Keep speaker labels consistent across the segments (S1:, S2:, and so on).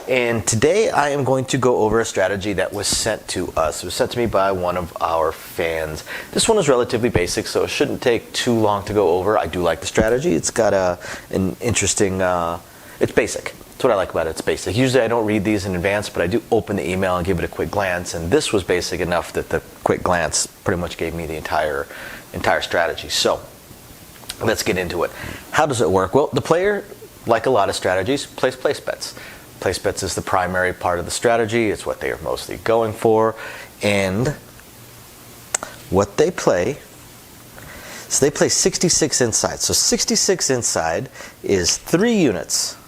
S1: And today I am going to go over a strategy that was sent to us. It was sent to me by one of our fans. This one is relatively basic, so it shouldn't take too long to go over. I do like the strategy. It's got an interesting, it's basic. That's what I like about it, it's basic. Usually I don't read these in advance, but I do open the email and give it a quick glance, and this was basic enough that the quick glance pretty much gave me the entire strategy. So let's get into it. How does it work? Well, the player, like a lot of strategies, plays place bets. Place bets is the primary part of the strategy. It's what they are mostly going for. And what they play, so they play 66 inside. So 66 inside is 3 units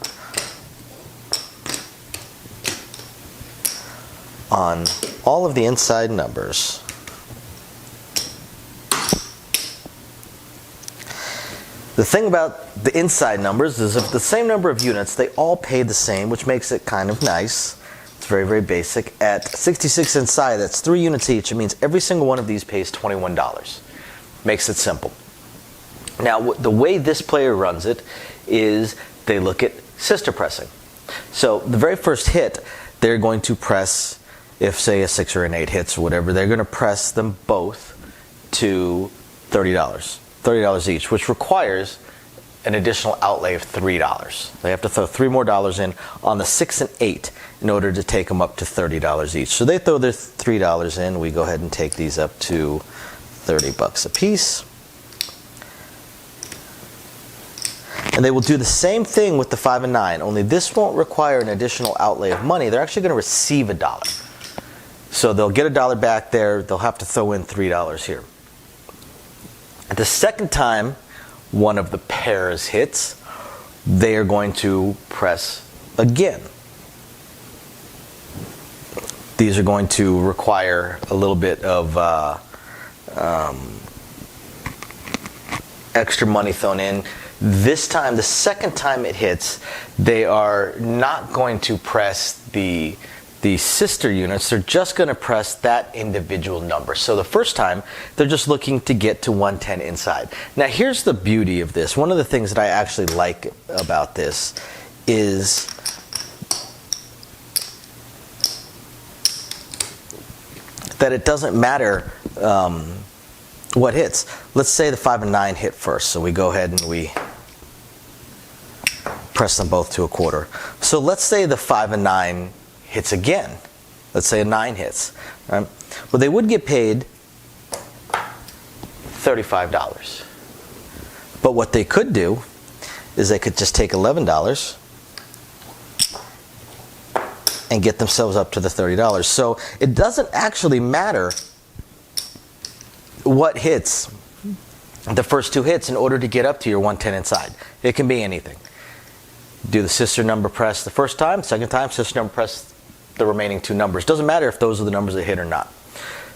S1: on all of the inside numbers. The thing about the inside numbers is if the same number of units, they all pay the same, which makes it kind of nice. It's very, very basic. At 66 inside, that's 3 units each. It means every single one of these pays $21. Makes it simple. Now, the way this player runs it is they look at sister pressing. So the very first hit, they're going to press, if say a 6 or an 8 hits or whatever, they're going to press them both to $30. $30 each, which requires an additional outlay of $3. They have to throw $3 more in on the 6 and 8 in order to take them up to $30 each. So they throw their $3 in. We go ahead and take these up to $30 a piece. And they will do the same thing with the 5 and 9, only this won't require an additional outlay of money. They're actually going to receive $1. So they'll get $1 back there. They'll have to throw in $3 here. The second time one of the pairs hits, they are going to press again. These are going to require a little bit of extra money thrown in. This time, the second time it hits, they are not going to press the sister units. They're just going to press that individual number. So the first time, they're just looking to get to 110 inside. Now here's the beauty of this. One of the things that I actually like about this is that it doesn't matter what hits. Let's say the 5 and 9 hit first. So we go ahead and we press them both to a quarter. So let's say the 5 and 9 hits again. Let's say a 9 hits. Right? Well, they would get paid $35. But what they could do is they could just take $11 and get themselves up to the $30. So it doesn't actually matter what hits the first 2 hits in order to get up to your 110 inside. It can be anything. Do the sister number press the first time, second time, sister number press the remaining 2 numbers. Doesn't matter if those are the numbers that hit or not.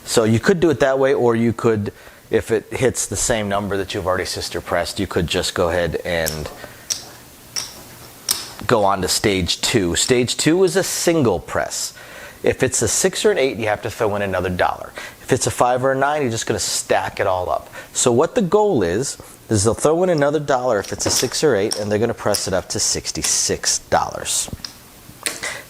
S1: So you could do it that way, or you could, if it hits the same number that you've already sister pressed, you could just go ahead and go on to stage 2. Stage 2 is a single press. If it's a 6 or an 8, you have to throw in another $1. If it's a 5 or a 9, you're just going to stack it all up. So what the goal is they'll throw in another $1 if it's a 6 or 8, and they're going to press it up to $66.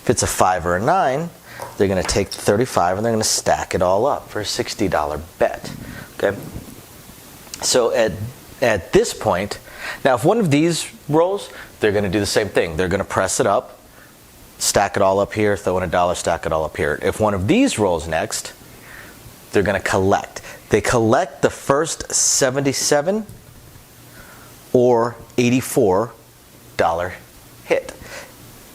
S1: If it's a 5 or a 9, they're going to take the 35 and they're going to stack it all up for a $60 bet. Okay. So at this point, now if one of these rolls, they're going to do the same thing. They're going to press it up, stack it all up here, throw in $1, stack it all up here. If one of these rolls next, they're going to collect. They collect the first 77 or $84 hit.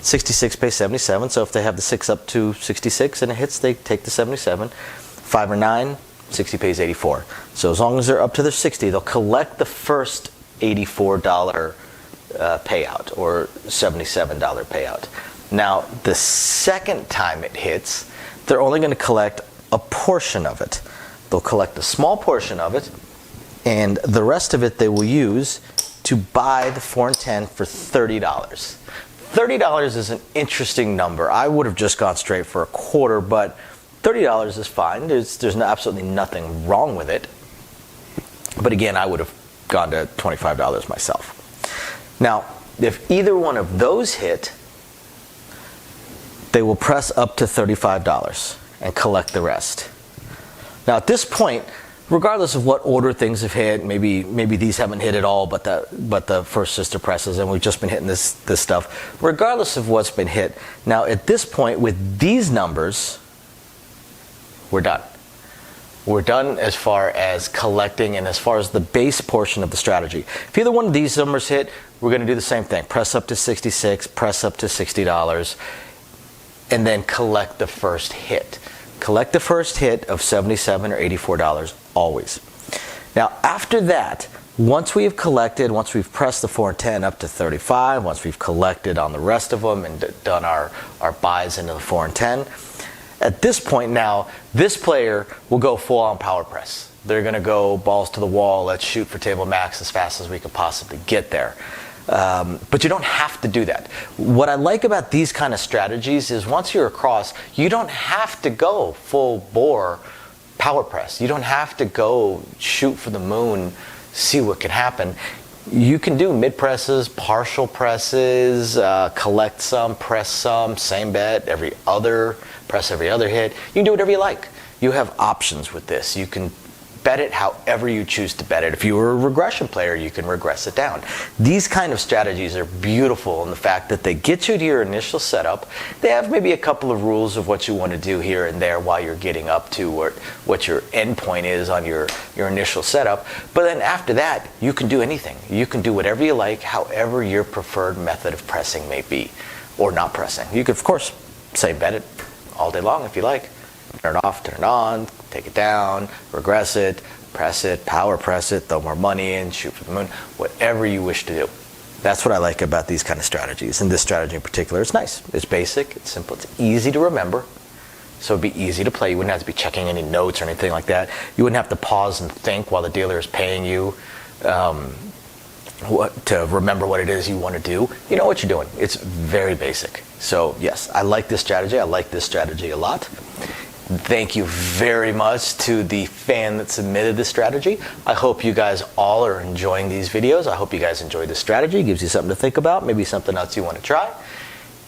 S1: 66 pays 77, so if they have the 6 up to 66 and it hits, they take the 77. 5 or 9, 60 pays 84. So as long as they're up to their 60, they'll collect the first $84 payout or $77 payout. Now, the second time it hits, they're only going to collect a portion of it. They'll collect a small portion of it, and the rest of it they will use to buy the 4 and 10 for $30. $30 is an interesting number. I would have just gone straight for a quarter, but $30 is fine. There's absolutely nothing wrong with it. But again, I would have gone to $25 myself. Now, if either one of those hit, they will press up to $35 and collect the rest. Now at this point, regardless of what order things have hit, maybe these haven't hit at all, but the first sister presses, and we've just been hitting this stuff. Regardless of what's been hit, now at this point with these numbers, we're done. We're done as far as collecting and as far as the base portion of the strategy. If either one of these numbers hit, we're going to do the same thing. Press up to 66, press up to $60, and then collect the first hit. Collect the first hit of $77 or $84 always. Now after that, once we've collected, once we've pressed the 4 and 10 up to 35, once we've collected on the rest of them and done our buys into the 4 and 10, at this point now, this player will go full on power press. They're going to go balls to the wall, let's shoot for table max as fast as we could possibly get there. But you don't have to do that. What I like about these kind of strategies is once you're across, you don't have to go full bore power press. You don't have to go shoot for the moon, see what can happen. You can do mid presses, partial presses, collect some, press some, same bet, press every other hit. You can do whatever you like. You have options with this. You can bet it however you choose to bet it. If you were a regression player, you can regress it down. These kind of strategies are beautiful in the fact that they get you to your initial setup. They have maybe a couple of rules of what you want to do here and there while you're getting up to what your end point is on your initial setup. But then after that, you can do anything. You can do whatever you like, however your preferred method of pressing may be, or not pressing. You could, of course, say bet it all day long if you like. Turn it off, turn it on, take it down, regress it, press it, power press it, throw more money in, shoot for the moon, whatever you wish to do. That's what I like about these kind of strategies. And this strategy in particular, it's nice. It's basic, it's simple, it's easy to remember. So it'd be easy to play. You wouldn't have to be checking any notes or anything like that. You wouldn't have to pause and think while the dealer is paying you to remember what it is you want to do. You know what you're doing. It's very basic. So yes, I like this strategy. I like this strategy a lot. Thank you very much to the fan that submitted this strategy. I hope you guys all are enjoying these videos. I hope you guys enjoy this strategy. It gives you something to think about, maybe something else you want to try.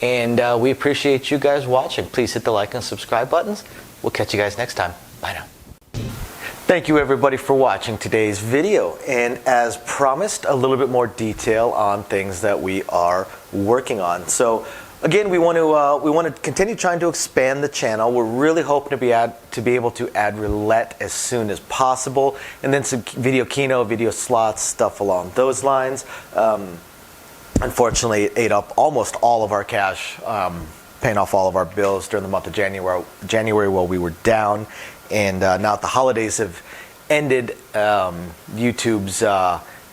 S1: And we appreciate you guys watching. Please hit the like and subscribe buttons. We'll catch you guys next time. Bye now. Thank you everybody for watching today's video. And as promised, a little bit more detail on things that we are working on. So again, we want to continue trying to expand the channel. We're really hoping to be able to add roulette as soon as possible, and then some video keno, video slots, stuff along those lines. Unfortunately, it ate up almost all of our cash, paying off all of our bills during the month of January while we were down. And now that the holidays have ended, YouTube's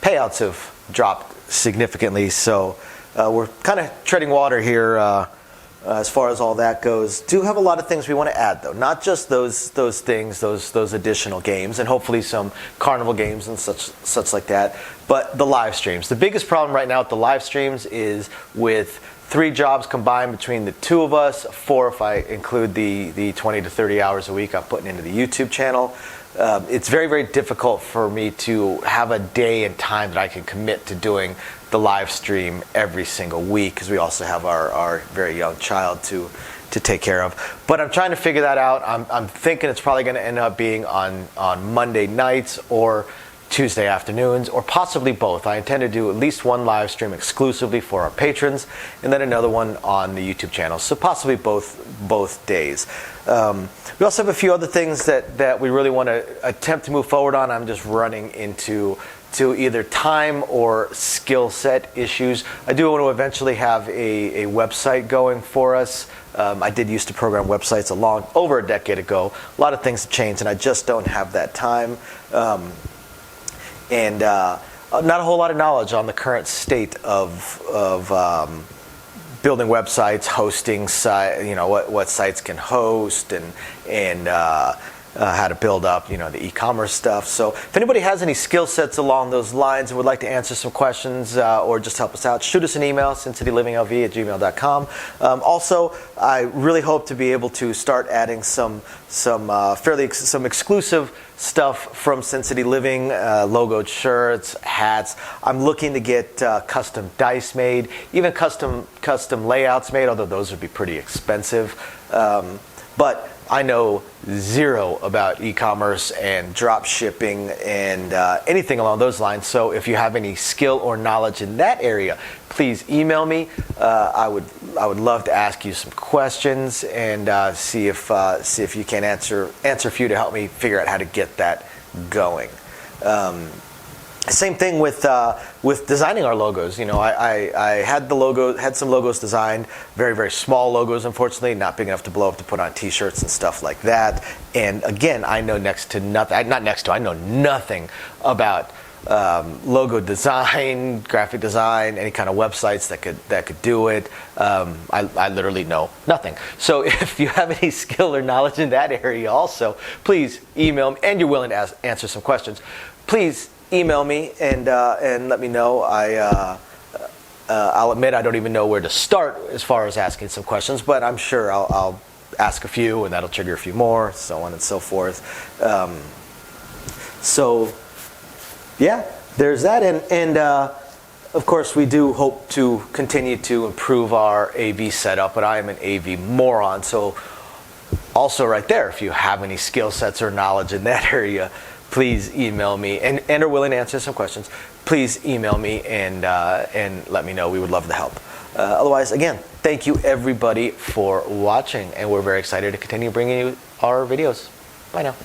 S1: payouts have dropped significantly. So we're kind of treading water here as far as all that goes. Do have a lot of things we want to add, though. Not just those things, those additional games, and hopefully some carnival games and such like that, but the live streams. The biggest problem right now with the live streams is with 3 jobs combined between the 2 of us, 4 if I include the 20 to 30 hours a week I'm putting into the YouTube channel. It's very, very difficult for me to have a day and time that I can commit to doing the live stream every single week, because we also have our very young child to take care of. But I'm trying to figure that out. I'm thinking it's probably going to end up being on Monday nights or Tuesday afternoons, or possibly both. I intend to do at least one live stream exclusively for our patrons, and then another one on the YouTube channel. So possibly both days. We also have a few other things that we really want to attempt to move forward on. I'm just running into either time or skill set issues. I do want to eventually have a website going for us. I did used to program websites over a decade ago. A lot of things have changed, and I just don't have that time. And not a whole lot of knowledge on the current state of building websites, hosting site, what sites can host, and how to build up, the e-commerce stuff. So if anybody has any skill sets along those lines and would like to answer some questions or just help us out, shoot us an email, sincitylivingLV@gmail.com. Also, I really hope to be able to start adding some exclusive stuff from Sin City Living, logoed shirts, hats. I'm looking to get custom dice made, even custom layouts made, although those would be pretty expensive. But I know zero about e-commerce and drop shipping and anything along those lines. So if you have any skill or knowledge in that area, please email me. I would love to ask you some questions and see if you can answer a few to help me figure out how to get that going. Same thing with designing our logos. I had some logos designed, very, very small logos, unfortunately, not big enough to blow up to put on t-shirts and stuff like that. And again, I know I know nothing about logo design, graphic design, any kind of websites that could do it. I literally know nothing. So if you have any skill or knowledge in that area also, please email me, and you're willing to answer some questions, please email me and let me know. I'll admit I don't even know where to start as far as asking some questions, but I'm sure I'll ask a few and that'll trigger a few more, so on and so forth. So yeah, there's that, and of course we do hope to continue to improve our AV setup, but I am an AV moron, so also right there, if you have any skill sets or knowledge in that area, please email me and are willing to answer some questions. Please email me and let me know. We would love to help. Otherwise, again, thank you everybody for watching, and we're very excited to continue bringing you our videos. Bye now.